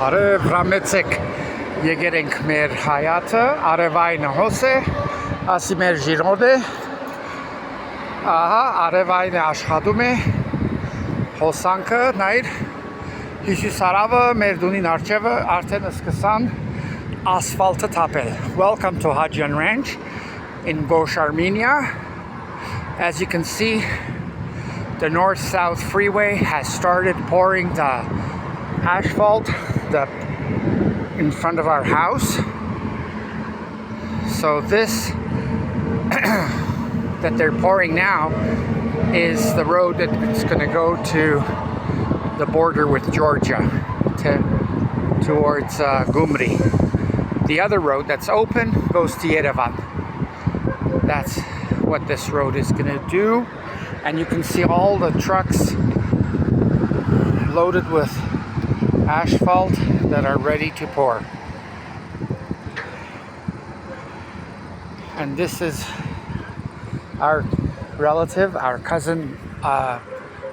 Արև ռամեցեք եկեր ենք մեր հայաթը, արևայինը հոս է, ասի մեր ժիրոդ է, ահա արևայինը աշխատում է, հոսանքը, նայր, հիշիս արավը, մեր դունին արջևը, արդեն սկսան ասֆալտը թապել. Welcome to Hajian Ranch in Kosh, Armenia. As you can see, the north-south freeway has started pouring the asphalt in front of our house. So this that they're pouring now is the road that's going to go to the border with Georgia, towards Gumri. The other road that's open goes to Yerevan. That's what this road is going to do. And you can see all the trucks loaded with asphalt that are ready to pour. And this is our relative, our cousin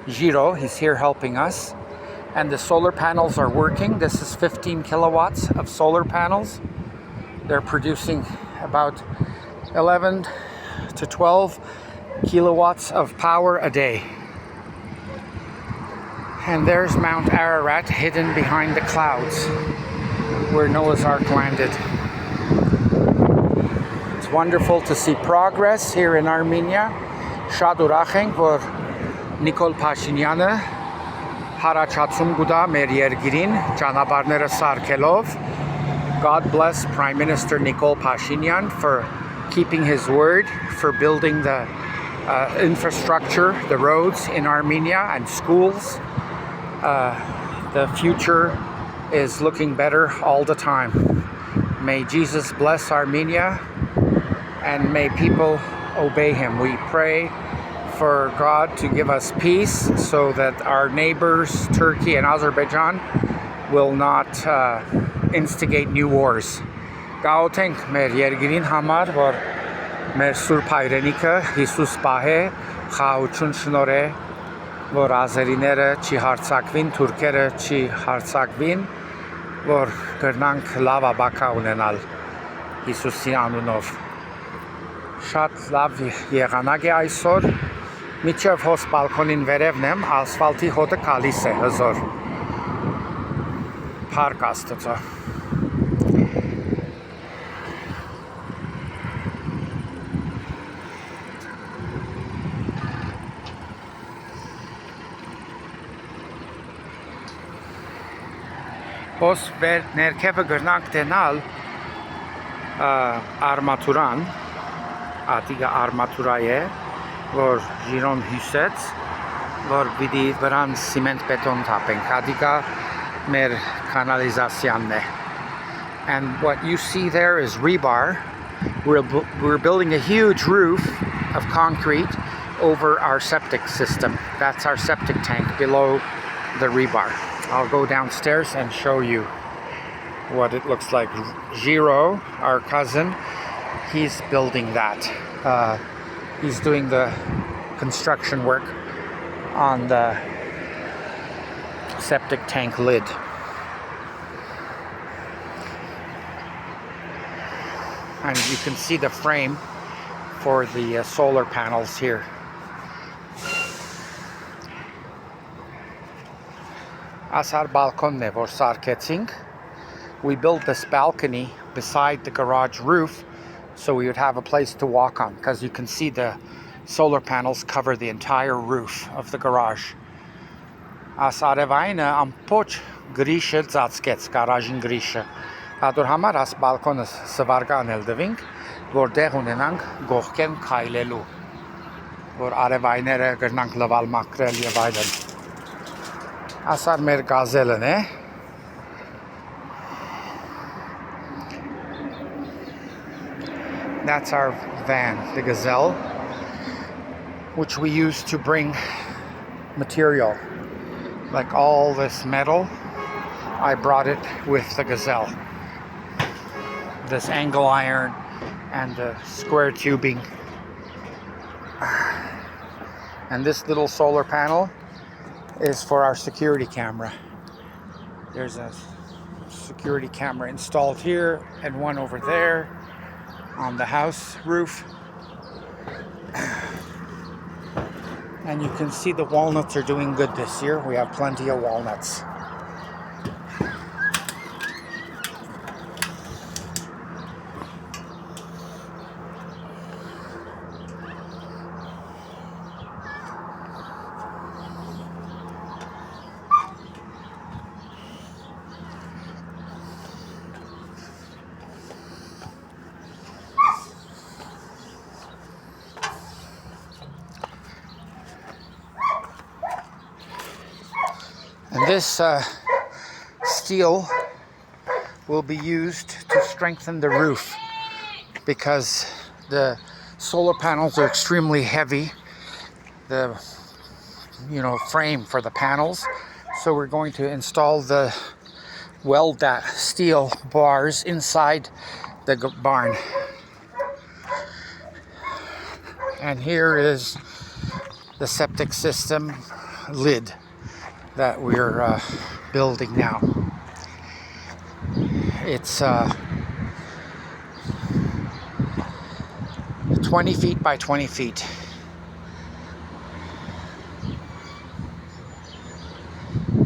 Giro. He's here helping us. And the solar panels are working. This is 15 kilowatts of solar panels. They're producing about 11 to 12 kilowatts of power a day. And there's Mount Ararat hidden behind the clouds where Noah's Ark landed. It's wonderful to see progress here in Armenia. Շատ ուրախ ենք, որ Նիկոլ Փաշինյանը հարաճացում գուտա մեր երկիրին ճանապարհները սարքելով. God bless Prime Minister Nikol Pashinyan for keeping his word, for building the infrastructure, the roads in Armenia and schools. The future is looking better all the time. May Jesus bless Armenia and may people obey him. We pray for God to give us peace so that our neighbors, Turkey and Azerbaijan, will not instigate new wars. Գաղութենք մեր երգիրին համար, որ մեր Սուրբ Հայրենիքը Հիսուս պահե, խաղաղություն շնորհե, որ ազերիները չի հարձակվին, թուրքերը չի հարձակվին, որ կրնանք լավ աբակա ունենալ Հիսուսի անունով. Շատ լավ եղանակ է այսօր, միջև հոս բալկոնին վերևն եմ, ասֆալտի հոտը կալիս է հզոր. Փառք Աստծո. Հոս ներքևը գրնանք դենալ արմատուրան, ատիգա արմատուրա է, որ ժիրոն հյուսեց, որ պիտի վրան սիմենտ բետոն թապենք, ատիգա մեր կանալիզասյանն է. And what you see there is rebar. We're building a huge roof of concrete over our septic system. That's our septic tank below the rebar. I'll go downstairs and show you what it looks like. Giro, our cousin, he's building that. He's doing the construction work on the septic tank lid. And you can see the frame for the solar panels here. Asar balkonne vor sarketsing. We built this balcony beside the garage roof so we would have a place to walk on, because you can see the solar panels cover the entire roof of the garage. Asarevayne ampoch grishe zatskets garajin grishe. Ador hamar as balkonը սվարգանել դվինք, որ դեղ ունենանք գողքեն քայլելու, որ արևայները գրնանք լվալ մաքրել եւ այլն. Ասար մեր գազելն է. That's our van, the Gazelle, which we use to bring material. Like all this metal, I brought it with the Gazelle. This angle iron and the square tubing. And this little solar panel is for our security camera. There's a security camera installed here and one over there on the house roof. And you can see the walnuts are doing good this year. We have plenty of walnuts. And this steel will be used to strengthen the roof because the solar panels are extremely heavy, the frame for the panels. So we're going to install the weld that steel bars inside the barn. And here is the septic system lid that we're building now. It's 20 feet by 20 feet.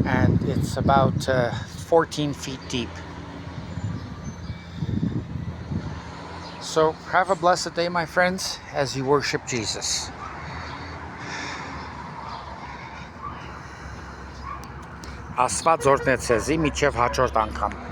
And it's about 14 feet deep. So have a blessed day, my friends, as you worship Jesus. Աստված օրհնեցեզի միջև հաջորդ անգամ։